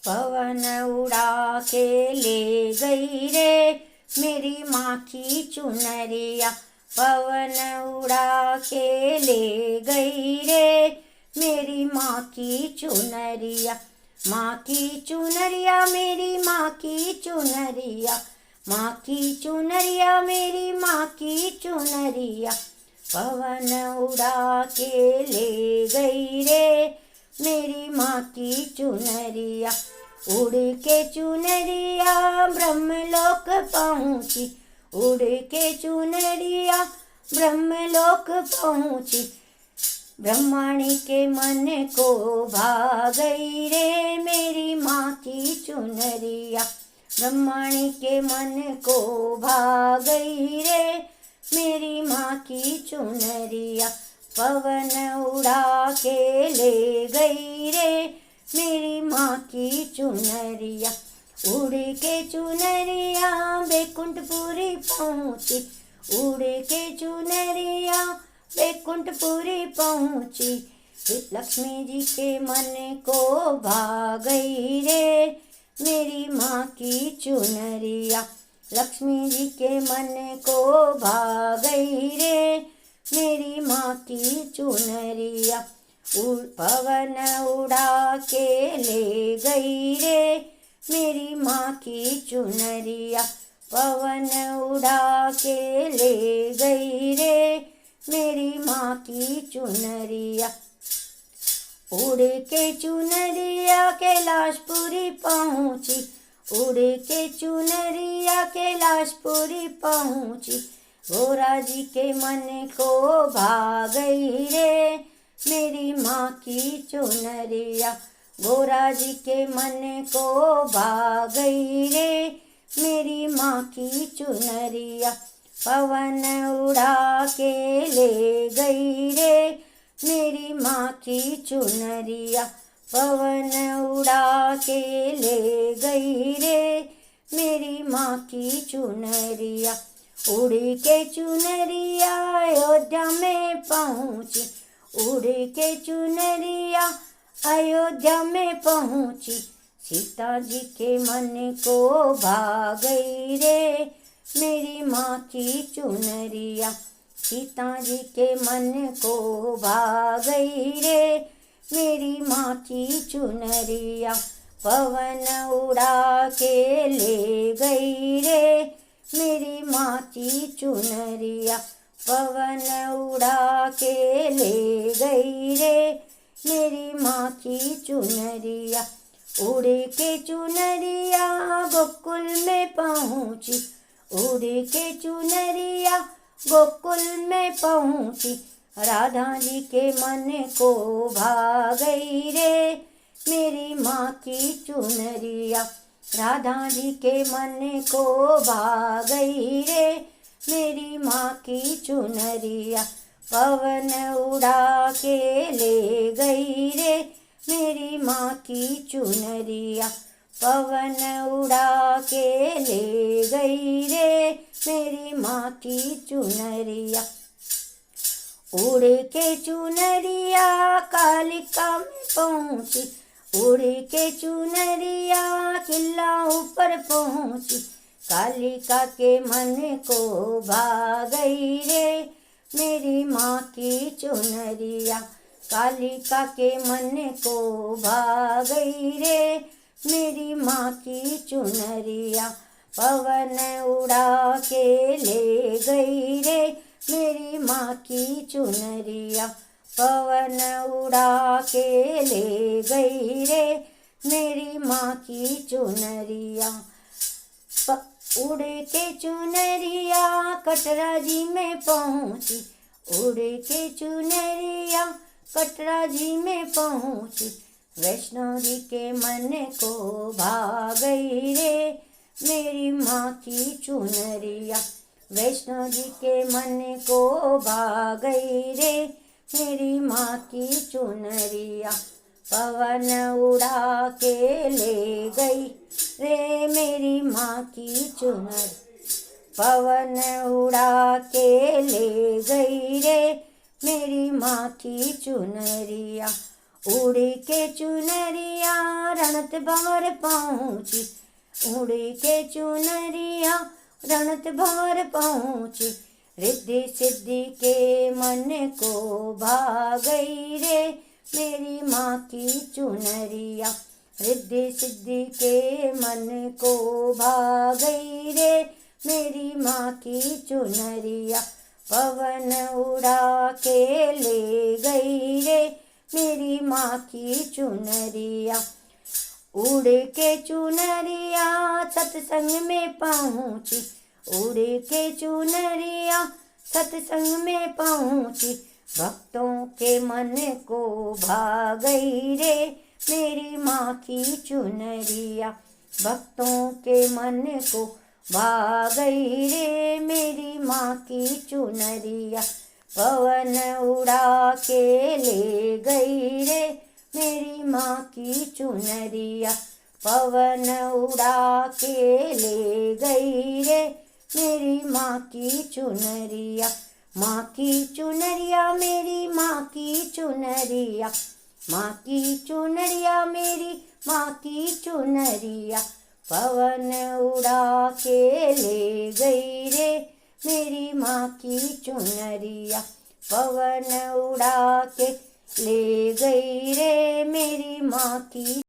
पवन उड़ा के ले गई रे मेरी माँ की चुनरिया। पवन उड़ा के ले गई रे मेरी माँ की चुनरिया। माँ की चुनरिया मेरी माँ की चुनरिया। माँ की चुनरिया मेरी माँ की चुनरिया। पवन उड़ा के ले गई रे मेरी माँ की चुनरिया। उड़ के चुनरिया ब्रह्मलोक पहुँची। उड़ के चुनरिया ब्रह्मलोक पहुँची। ब्रह्मणी के मन को भा गई रे मेरी माँ की चुनरिया। ब्रह्मणी के मन को भा गई रे मेरी माँ की चुनरिया। पवन उड़ा के ले गई रे मेरी माँ की चुनरिया। उड़ के चुनरिया बैकुंठपुरी पहुँची। उड़ के चुनरिया बैकुंठपुरी पहुँची। लक्ष्मी जी के मन को भा गई रे मेरी माँ की चुनरिया। लक्ष्मी जी के मन को भा गई रे मेरी माँ की चुनरिया। पवन उड़ा के ले गई रे मेरी माँ की चुनरिया। पवन उड़ा के ले गई रे मेरी माँ की चुनरिया। उड़ के चुनरिया कैलाशपुरी पहुँची। उड़ के चुनरिया कैलाशपुरी पहुँची। गोरा जी के मन को भा गई रे मेरी माँ की चुनरिया। गोरा जी के मन को भा गई रे मेरी माँ की चुनरिया। पवन उड़ा के ले गई रे मेरी माँ की चुनरिया। पवन उड़ा के ले गई रे मेरी माँ की चुनरिया। उड़ के चुनरिया अयोध्या में पहुँची। उड़ के चुनरिया अयोध्या में पहुँची। सीता जी के मन को भा गई रे मेरी माँ की चुनरिया। सीता जी के मन को भा गई रे मेरी माँ की चुनरिया। पवन उड़ा के ले गई रे मेरी माँ की चुनरिया। पवन उड़ा के ले गई रे मेरी माँ की चुनरिया। उड़ के चुनरिया गोकुल में पहुँची। उड़ के चुनरिया गोकुल में पहुँची। राधा जी के मन को भा गई रे मेरी माँ की चुनरिया। राधा जी के मन को भा गई रे मेरी माँ की चुनरिया। पवन उड़ा के ले गई रे मेरी माँ की चुनरिया। पवन उड़ा के ले गई रे मेरी माँ की चुनरिया। उड़ के चुनरिया कालिका में पहुँची। उड़ के चुनरिया किला ऊपर पहुँची। कालिका के मन को भा गई रे मेरी माँ की चुनरिया। कालिका के मन को भा गई रे मेरी माँ की चुनरिया। पवन उड़ा के ले गई रे मेरी माँ की चुनरिया। पवन उड़ा के ले गई रे मेरी माँ की चुनरिया। उड़ के चुनरिया कटरा जी में पहुँची। उड़ के चुनरिया कटरा जी में पहुँची। वैष्णो जी के मन को भा गई रे मेरी माँ की चुनरिया। वैष्णो जी के मन को भा गई रे मेरी माँ की चुनरिया। पवन उड़ा के ले गई रे मेरी माँ की चुनर। पवन उड़ा के ले गई रे मेरी माँ की चुनरिया। उड़ के चुनरिया रणत भंवर पहुँची, उड़ के चुनरिया रणत भंवर पहुँची, रिद्धि सिद्धि के मन को भा गई रे मेरी माँ की चुनरिया, रिद्धि सिद्धि के मन को भा गई रे मेरी माँ की चुनरिया, पवन उड़ा के ले गई रे मेरी माँ की चुनरिया। उड़ के चुनरिया सत्संग में पहुँची, उड़ के चुनरिया सत्संग में पहुँची, भक्तों के मन को भा गई रे मेरी माँ की चुनरिया, भक्तों के मन को भा गई रे मेरी माँ की चुनरिया, पवन उड़ा के ले गई रे मेरी माँ की चुनरिया, पवन उड़ा के ले गई रे मेरी माँ की चुनरिया। माँ की चुनरिया मेरी माँ की चुनरिया, माँ की चुनरिया मेरी माँ की चुनरिया, पवन उड़ा के ले गई रे मेरी माँ की चुनरिया, पवन उड़ा के ले गई रे मेरी माँ की